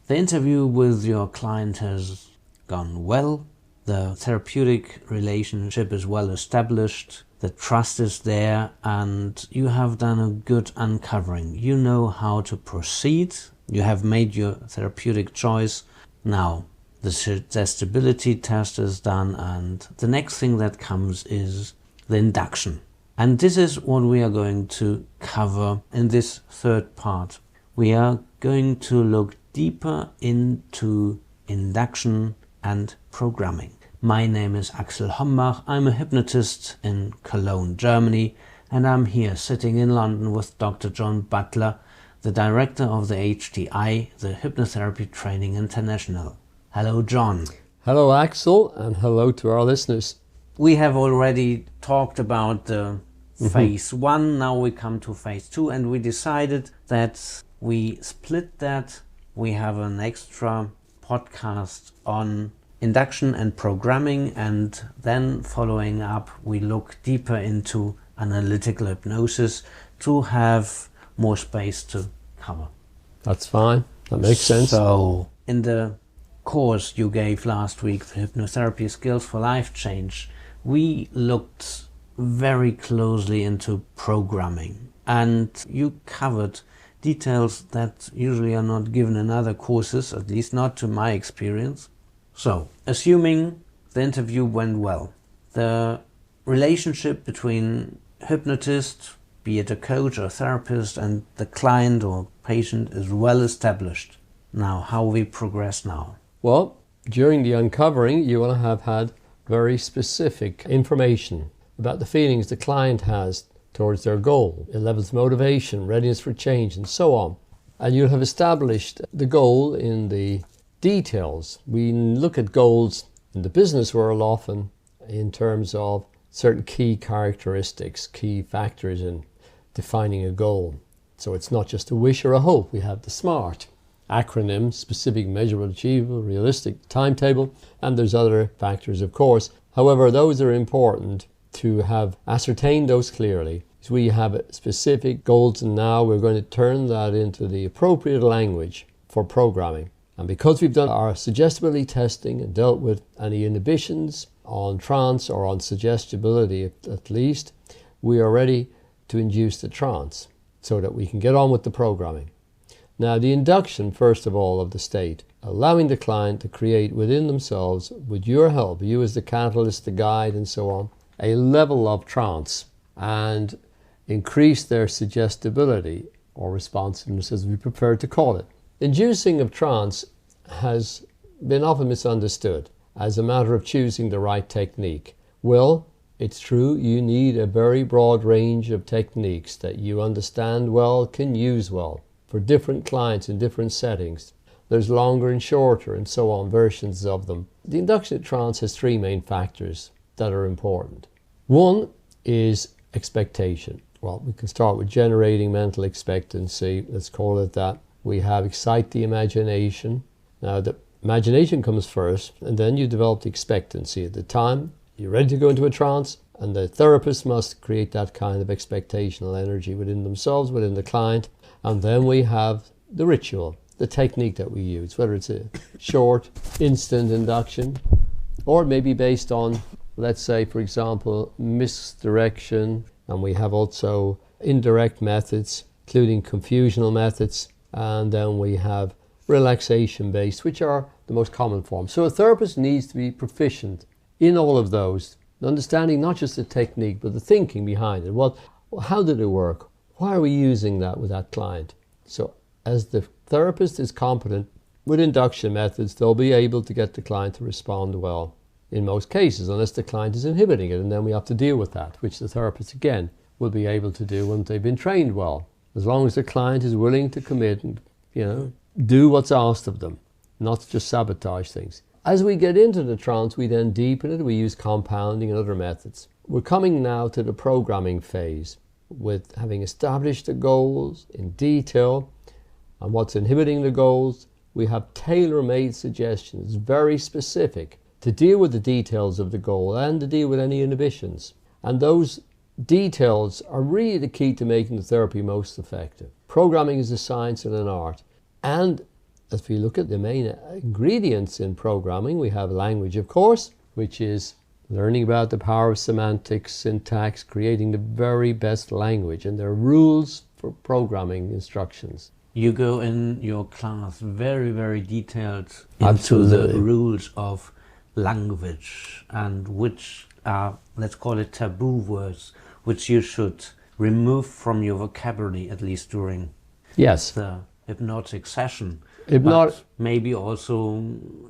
The interview with your client has gone well. The therapeutic relationship is well established. The trust is there and you have done a good uncovering. You know how to proceed. You have made your therapeutic choice. Now, the suggestibility test is done and the next thing that comes is the induction. And this is what we are going to cover in this third part. We are going to look deeper into induction and programming. My name is Axel Hombach. I'm a hypnotist in Cologne, Germany, and I'm here sitting in London with Dr. John Butler, the director of the HTI, the Hypnotherapy Training International. Hello, John. Hello, Axel, and hello to our listeners. We have already talked about the phase 1, now we come to phase 2, and we decided that we split that. We have an extra podcast on induction and programming, and then following up we look deeper into analytical hypnosis to have more space to cover. That's fine, that makes sense. So in the course you gave last week, the Hypnotherapy Skills for Life Change, we looked very closely into programming, and you covered details that usually are not given in other courses, at least not to my experience. So, assuming the interview went well, the relationship between hypnotist, be it a coach or therapist, and the client or patient is well established. Now, how we progress now? Well, during the uncovering, you will have had very specific information about the feelings the client has towards their goal. It levels motivation, readiness for change, and so on. And you'll have established the goal in the details. We look at goals in the business world often in terms of certain key characteristics, key factors in defining a goal. So it's not just a wish or a hope. We have the SMART acronym: specific, measurable, achievable, realistic, timetable, and there's other factors, of course. However, those are important to have ascertained those clearly. So we have specific goals, and now we're going to turn that into the appropriate language for programming. And because we've done our suggestibility testing and dealt with any inhibitions on trance or on suggestibility at least, we are ready to induce the trance so that we can get on with the programming. Now, the induction, first of all, of the state, allowing the client to create within themselves, with your help, you as the catalyst, the guide, and so on, a level of trance and increase their suggestibility or responsiveness, as we prefer to call it. Inducing of trance has been often misunderstood as a matter of choosing the right technique. Well, it's true, you need a very broad range of techniques that you understand well, can use well, for different clients in different settings. There's longer and shorter and so on versions of them. The induction of trance has three main factors that are important. One is expectation. Well, we can start with generating mental expectancy, let's call it that. We have excite the imagination. Now, the imagination comes first, and then you develop the expectancy. At the time you're ready to go into a trance, and the therapist must create that kind of expectational energy within themselves, within the client. And then we have the ritual, the technique that we use, whether it's a short, instant induction, or it may be based on, let's say, for example, misdirection. And we have also indirect methods, including confusional methods. And then we have relaxation based, which are the most common forms. So a therapist needs to be proficient in all of those, understanding not just the technique, but the thinking behind it. Well, how did it work? Why are we using that with that client? So as the therapist is competent with induction methods, they'll be able to get the client to respond well in most cases, unless the client is inhibiting it, and then we have to deal with that, which the therapist again will be able to do when they've been trained well, as long as the client is willing to commit and do what's asked of them, not just sabotage things. As we get into the trance, we then deepen it. We use compounding and other methods. We're coming now to the programming phase, with having established the goals in detail and what's inhibiting the goals. We have tailor-made suggestions, very specific, to deal with the details of the goal and to deal with any inhibitions. And those details are really the key to making the therapy most effective. Programming is a science and an art. And If we look at the main ingredients in programming, we have language, of course, which is learning about the power of semantics, syntax, creating the very best language, and there are rules for programming instructions. You go in your class very, very detailed into Absolutely. the rules of language and which are, let's call it taboo words, which you should remove from your vocabulary, at least during the hypnotic session. But maybe also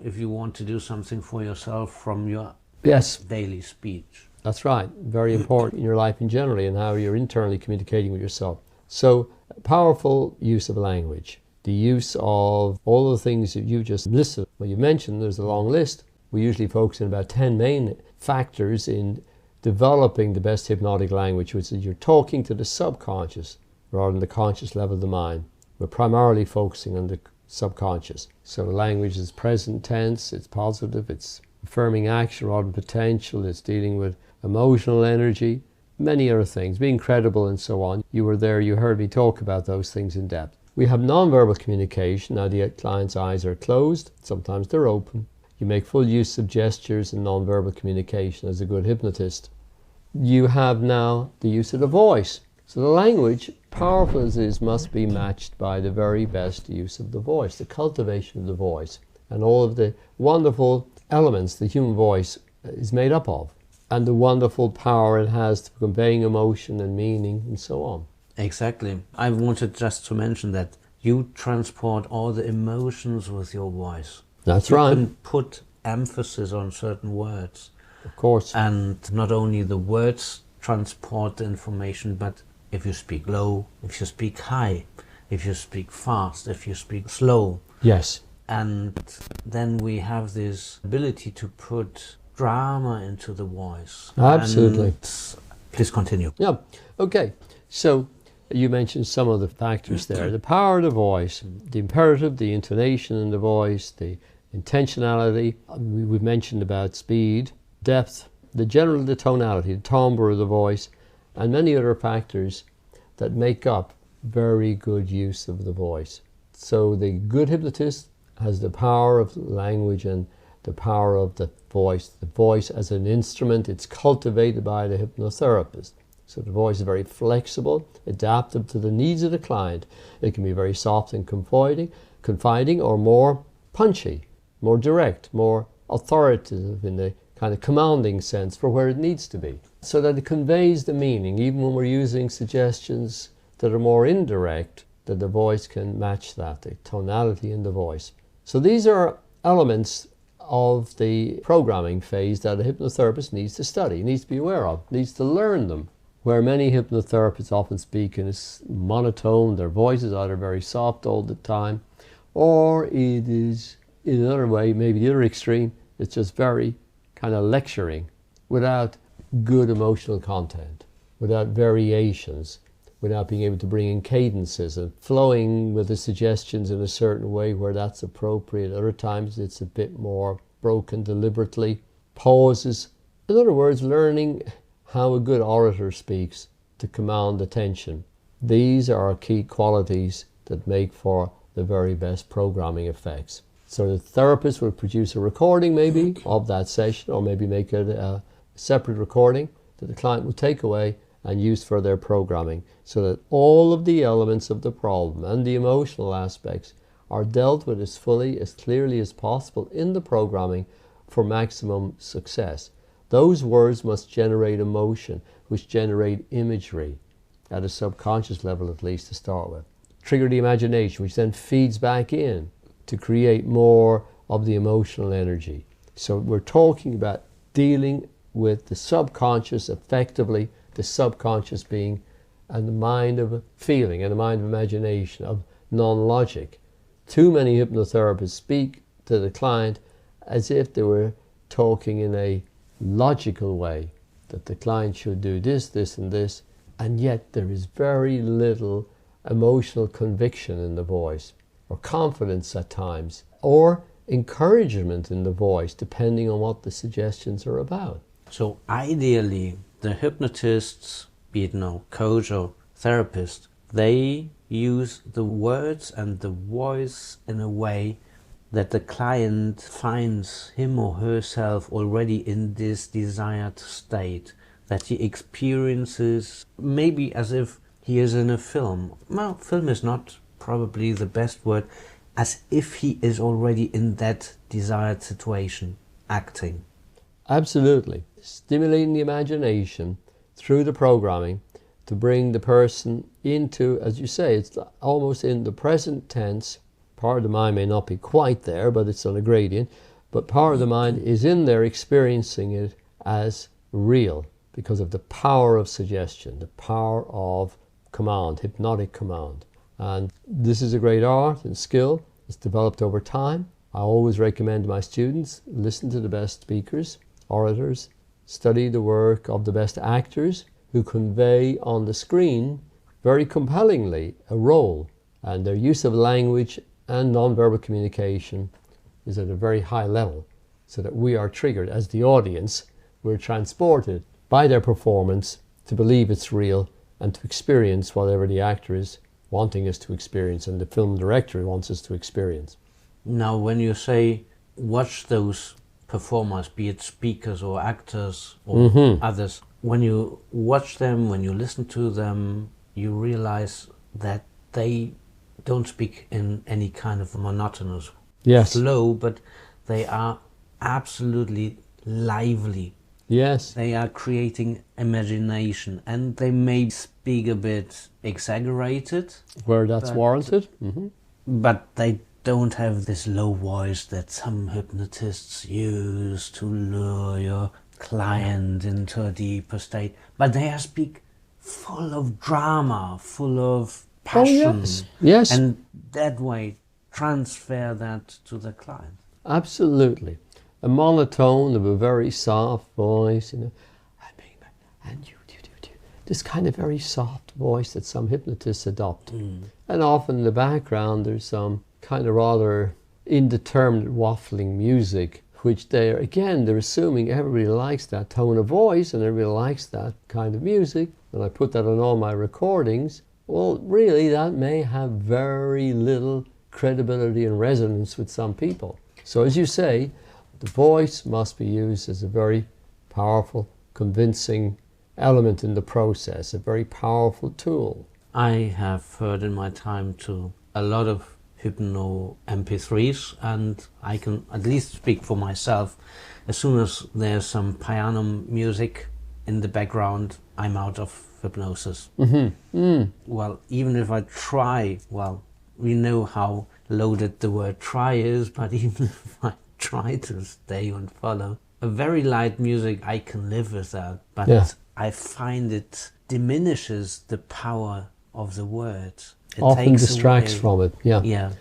if you want to do something for yourself from your daily speech. That's right. Very important in your life in general and how you're internally communicating with yourself. So, powerful use of language. The use of all the things that you just listed. Well, you mentioned there's a long list. We usually focus on about 10 main factors in developing the best hypnotic language, which is you're talking to the subconscious rather than the conscious level of the mind. We're primarily focusing on the subconscious. So language is present tense, it's positive, it's affirming action rather than potential, it's dealing with emotional energy, many other things, being credible and so on. You were there, you heard me talk about those things in depth. We have non-verbal communication. Now the client's eyes are closed, sometimes they're open. You make full use of gestures and non-verbal communication as a good hypnotist. You have now the use of the voice. So the language, powerful as it is, must be matched by the very best use of the voice, the cultivation of the voice, and all of the wonderful elements the human voice is made up of, and the wonderful power it has for conveying emotion and meaning and so on. Exactly. I wanted just to mention that you transport all the emotions with your voice. That's right. You can put emphasis on certain words. Of course. And not only the words transport the information, but if you speak low, if you speak high, if you speak fast, if you speak slow. Yes. And then we have this ability to put drama into the voice. Absolutely. And please continue. Yeah. Okay. So you mentioned some of the factors there. The power of the voice, the imperative, the intonation in the voice, the intentionality. We've mentioned about speed, depth, the tonality, the timbre of the voice, and many other factors that make up very good use of the voice. So the good hypnotist has the power of language and the power of the voice as an instrument. It's cultivated by the hypnotherapist. So the voice is very flexible, adaptive to the needs of the client. It can be very soft and confiding, or more punchy, more direct, more authoritative in the kind of commanding sense for where it needs to be, so that it conveys the meaning, even when we're using suggestions that are more indirect, that the voice can match that, the tonality in the voice. So these are elements of the programming phase that a hypnotherapist needs to study, needs to be aware of, needs to learn them. Where many hypnotherapists often speak in a monotone, their voice is either very soft all the time, or it is, in another way, maybe the other extreme, it's just very kind of lecturing without good emotional content, without variations, without being able to bring in cadences and flowing with the suggestions in a certain way where that's appropriate. Other times it's a bit more broken deliberately, pauses. In other words, learning how a good orator speaks to command attention. These are key qualities that make for the very best programming effects. So the therapist will produce a recording maybe of that session, or maybe make it a separate recording that the client will take away and use for their programming, so that all of the elements of the problem and the emotional aspects are dealt with as fully, as clearly as possible in the programming for maximum success. Those words must generate emotion, which generate imagery at a subconscious level at least to start with. Trigger the imagination, which then feeds back in to create more of the emotional energy. So we're talking about dealing with the subconscious effectively, the subconscious being and the mind of feeling and the mind of imagination, of non-logic. Too many hypnotherapists speak to the client as if they were talking in a logical way, that the client should do this, this and this, and yet there is very little emotional conviction in the voice, or confidence at times, or encouragement in the voice, depending on what the suggestions are about. So ideally, the hypnotists, be it coach or therapist, they use the words and the voice in a way that the client finds him or herself already in this desired state, that he experiences maybe as if he is in a film. Well, film is not probably the best word, as if he is already in that desired situation, acting. Absolutely. Stimulating the imagination through the programming to bring the person into, as you say, it's almost in the present tense. Part of the mind may not be quite there, but it's on a gradient. But part of the mind is in there experiencing it as real because of the power of suggestion, the power of command, hypnotic command. And this is a great art and skill. It's developed over time. I always recommend my students listen to the best speakers, orators, study the work of the best actors who convey on the screen very compellingly a role, and their use of language and non-verbal communication is at a very high level, so that we are triggered as the audience. We're transported by their performance to believe it's real and to experience whatever the actor is wanting us to experience and the film director wants us to experience. Now, when you say watch those performers, be it speakers or actors or others, when you watch them, when you listen to them, you realize that they don't speak in any kind of monotonous flow, but they are absolutely lively. Yes. They are creating imagination, and they may speak a bit exaggerated. Where that's warranted. But they don't have this low voice that some hypnotists use to lure your client into a deeper state. But they speak full of drama, full of passion. Yes. And that way transfer that to the client. Absolutely. A monotone of a very soft voice, and this kind of very soft voice that some hypnotists adopt. And often in the background there's some kind of rather indeterminate waffling music, which they're assuming everybody likes that tone of voice and everybody likes that kind of music, and I put that on all my recordings. Well, really that may have very little credibility and resonance with some people. So as you say, the voice must be used as a very powerful, convincing element in the process, a very powerful tool. I have heard in my time to a lot of hypno MP3s, and I can at least speak for myself. As soon as there's some piano music in the background, I'm out of hypnosis. Well, even if I try, well, we know how loaded the word try is, but even if I try to stay and follow a very light music, I can live with that, but I find it diminishes the power of the words. It often takes distracts away from it.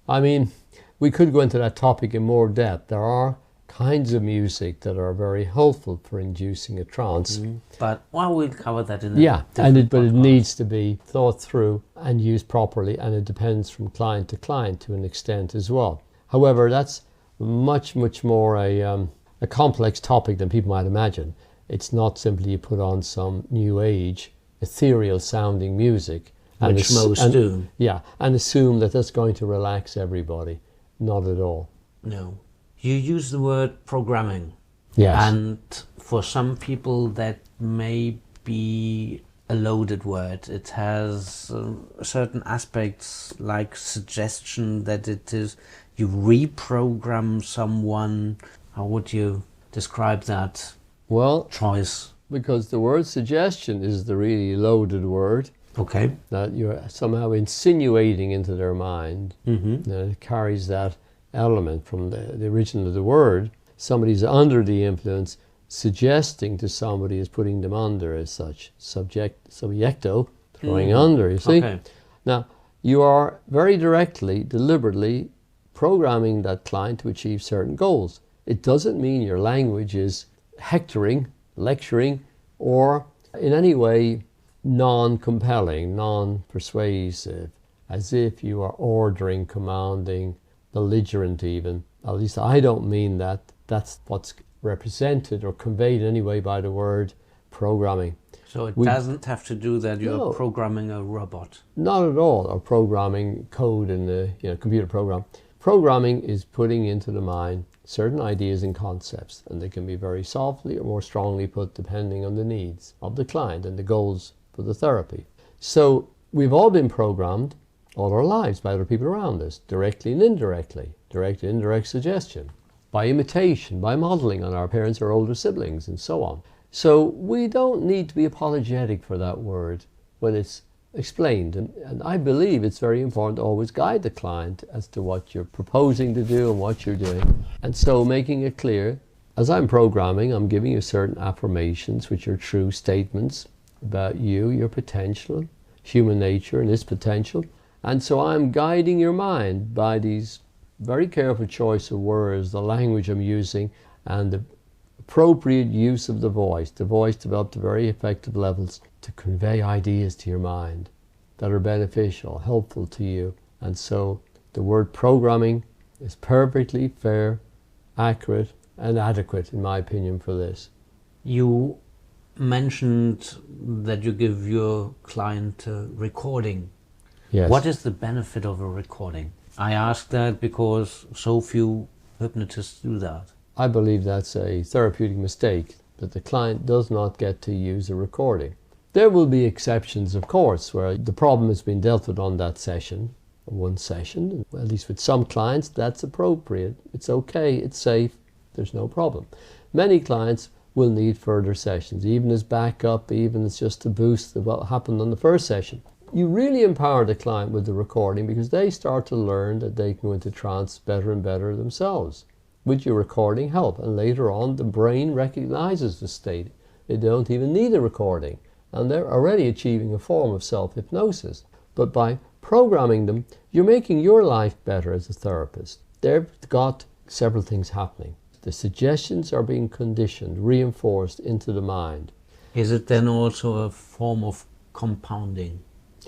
I mean, we could go into that topic in more depth. There are kinds of music that are very helpful for inducing a trance. But we'll cover that in a but it needs to be thought through and used properly, and it depends from client to an extent as well. However, that's much more a complex topic than people might imagine. It's not simply you put on some new age ethereal sounding music and which most do. Yeah, and assume that that's going to relax everybody. Not at all. No. You use the word programming. Yes. And for some people that may be a loaded word. It has certain aspects like suggestion, that it is you reprogram someone. How would you describe that choice? Because the word suggestion is the really loaded word. Okay. That you're somehow insinuating into their mind. Mm-hmm. It carries that element from the origin of the word. Somebody's under the influence, suggesting to somebody is putting them under as such. Subjecto, throwing under, you see? Okay. Now, you are very directly, deliberately programming that client to achieve certain goals. It doesn't mean your language is hectoring, lecturing, or in any way non-compelling, non-persuasive, as if you are ordering, commanding, belligerent even. At least I don't mean that. That's what's represented or conveyed anyway by the word programming. So it doesn't have to do that you're programming a robot. Not at all, or programming code in the computer program. Programming is putting into the mind certain ideas and concepts, and they can be very softly or more strongly put depending on the needs of the client and the goals for the therapy. So we've all been programmed all our lives by other people around us, directly and indirectly, direct and indirect suggestion, by imitation, by modeling on our parents or older siblings, and so on. So we don't need to be apologetic for that word when it's explained. And I believe it's very important to always guide the client as to what you're proposing to do and what you're doing. And so making it clear, as I'm programming, I'm giving you certain affirmations, which are true statements about you, your potential, human nature and its potential. And so I'm guiding your mind by these very careful choice of words, the language I'm using, and the appropriate use of the voice developed to very effective levels to convey ideas to your mind that are beneficial, helpful to you. And so the word programming is perfectly fair, accurate, and adequate, in my opinion, for this. You mentioned that you give your client a recording. Yes. What is the benefit of a recording? I ask that because so few hypnotists do that. I believe that's a therapeutic mistake, that the client does not get to use a recording. There will be exceptions, of course, where the problem has been dealt with on that session, one session. At least with some clients, that's appropriate. It's okay, it's safe, there's no problem. Many clients will need further sessions, even as backup, even as just to boost what happened on the first session. You really empower the client with the recording because they start to learn that they can go into trance better and better themselves. With your recording help, and later on the brain recognizes the state. They don't even need a recording, and they're already achieving a form of self-hypnosis. But by programming them, you're making your life better as a therapist. They've got several things happening. The suggestions are being conditioned, reinforced into the mind. Is it then also a form of compounding,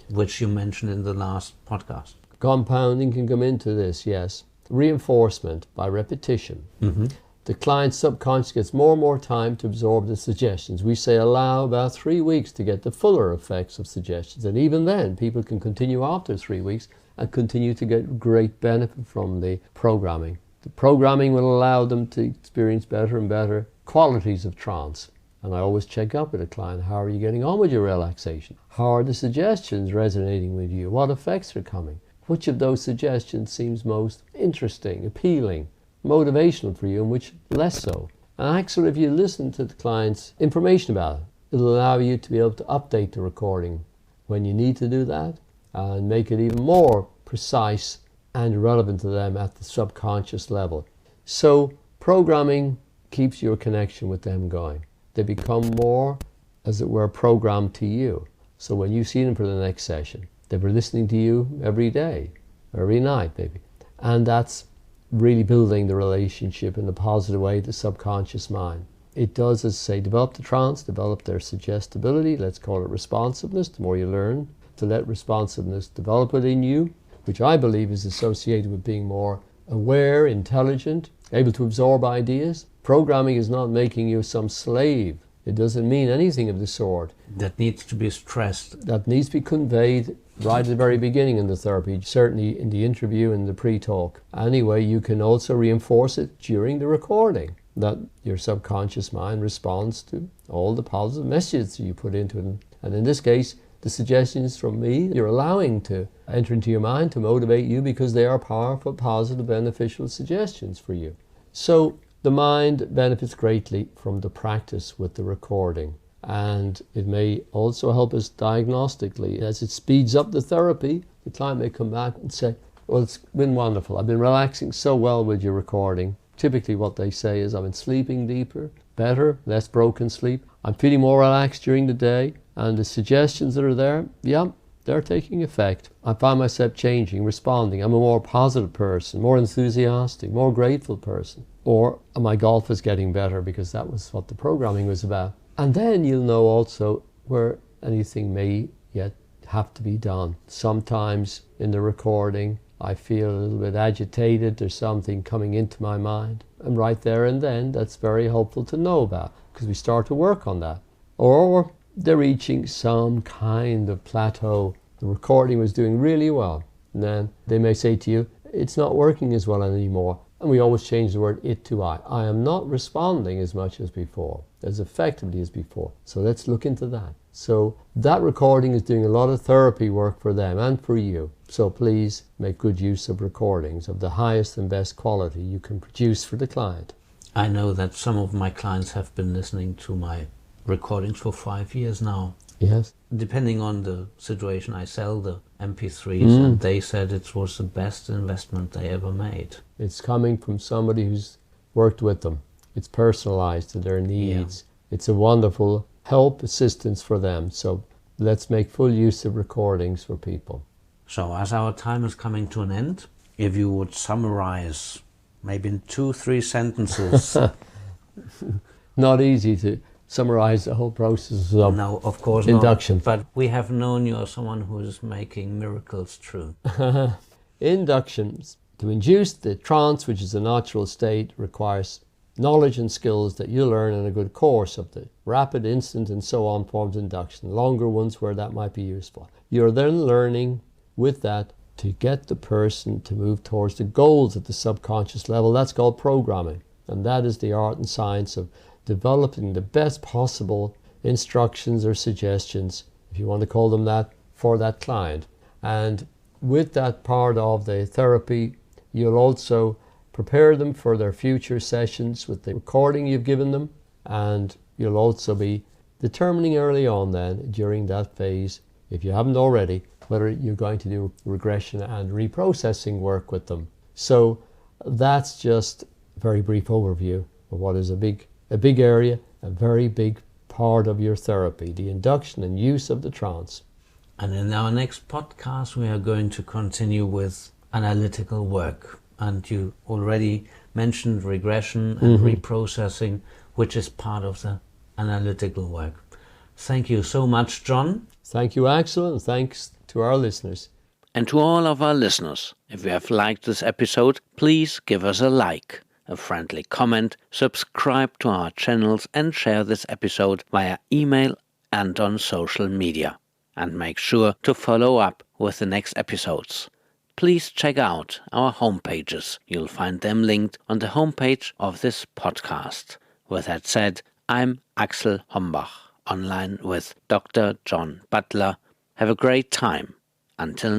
which you mentioned in the last podcast? Compounding can come into this, yes. Reinforcement by repetition. Mm-hmm. The client's subconscious gets more and more time to absorb the suggestions. We say allow about 3 weeks to get the fuller effects of suggestions. And even then, people can continue after 3 weeks and continue to get great benefit from the programming. The programming will allow them to experience better and better qualities of trance. And I always check up with a client, how are you getting on with your relaxation? How are the suggestions resonating with you? What effects are coming? Which of those suggestions seems most interesting, appealing, motivational for you, and which less so? And Axel, if you listen to the client's information about it, it'll allow you to be able to update the recording when you need to do that and make it even more precise and relevant to them at the subconscious level. So programming keeps your connection with them going. They become more, as it were, programmed to you. So when you see them for the next session, they were listening to you every day, every night maybe. And that's really building the relationship in a positive way, the subconscious mind. It does, as I say, develop the trance, develop their suggestibility, let's call it responsiveness. The more you learn to let responsiveness develop within you, which I believe is associated with being more aware, intelligent, able to absorb ideas. Programming is not making you some slave. It doesn't mean anything of the sort. That needs to be stressed. That needs to be conveyed right at the very beginning in the therapy, certainly in the interview and the pre-talk. Anyway, you can also reinforce it during the recording, that your subconscious mind responds to all the positive messages you put into it. And in this case, the suggestions from me, you're allowing to enter into your mind to motivate you because they are powerful, positive, beneficial suggestions for you. So the mind benefits greatly from the practice with the recording, and it may also help us diagnostically. As it speeds up the therapy, the client may come back and say, well, it's been wonderful. I've been relaxing so well with your recording. Typically what they say is, I've been sleeping deeper, better, less broken sleep. I'm feeling more relaxed during the day, and the suggestions that are there, yeah, they're taking effect. I find myself changing, responding. I'm a more positive person, more enthusiastic, more grateful person. Or my golf is getting better because that was what the programming was about. And then you'll know also where anything may yet have to be done. Sometimes in the recording, I feel a little bit agitated. There's something coming into my mind. And right there and then, that's very helpful to know about because we start to work on that. Or they're reaching some kind of plateau. The recording was doing really well. And then they may say to you, it's not working as well anymore. And we always change the word it to I. I am not responding as much as before, as effectively as before. So let's look into that. So that recording is doing a lot of therapy work for them and for you. So please make good use of recordings of the highest and best quality you can produce for the client. I know that some of my clients have been listening to my recordings for 5 years now. Yes. Depending on the situation, I sell the MP3s, and they said it was the best investment they ever made. It's coming from somebody who's worked with them. It's personalized to their needs. Yeah. It's a wonderful help, assistance for them. So let's make full use of recordings for people. So as our time is coming to an end, if you would summarize maybe in 2-3 sentences. Not easy to summarize the whole process of no, of course induction. Not, but we have known you as someone who is making miracles true. Inductions. To induce the trance, which is a natural state, requires knowledge and skills that you learn in a good course of the rapid, instant, and so on forms of induction. Longer ones where that might be useful. You're then learning with that to get the person to move towards the goals at the subconscious level. That's called programming. And that is the art and science of developing the best possible instructions or suggestions, if you want to call them that, for that client. And with that part of the therapy, you'll also prepare them for their future sessions with the recording you've given them, and you'll also be determining early on then, during that phase, if you haven't already, whether you're going to do regression and reprocessing work with them. So that's just a very brief overview of what is a big area, a very big part of your therapy, the induction and use of the trance. And in our next podcast, we are going to continue with analytical work. And you already mentioned regression and reprocessing, which is part of the analytical work. Thank you so much, John. Thank you, Axel, and thanks to our listeners. And to all of our listeners, if you have liked this episode, please give us a like, a friendly comment, subscribe to our channels, and share this episode via email and on social media. And make sure to follow up with the next episodes. Please check out our homepages. You'll find them linked on the homepage of this podcast. With that said, I'm Axel Hombach, online with Dr. John Butler. Have a great time. Until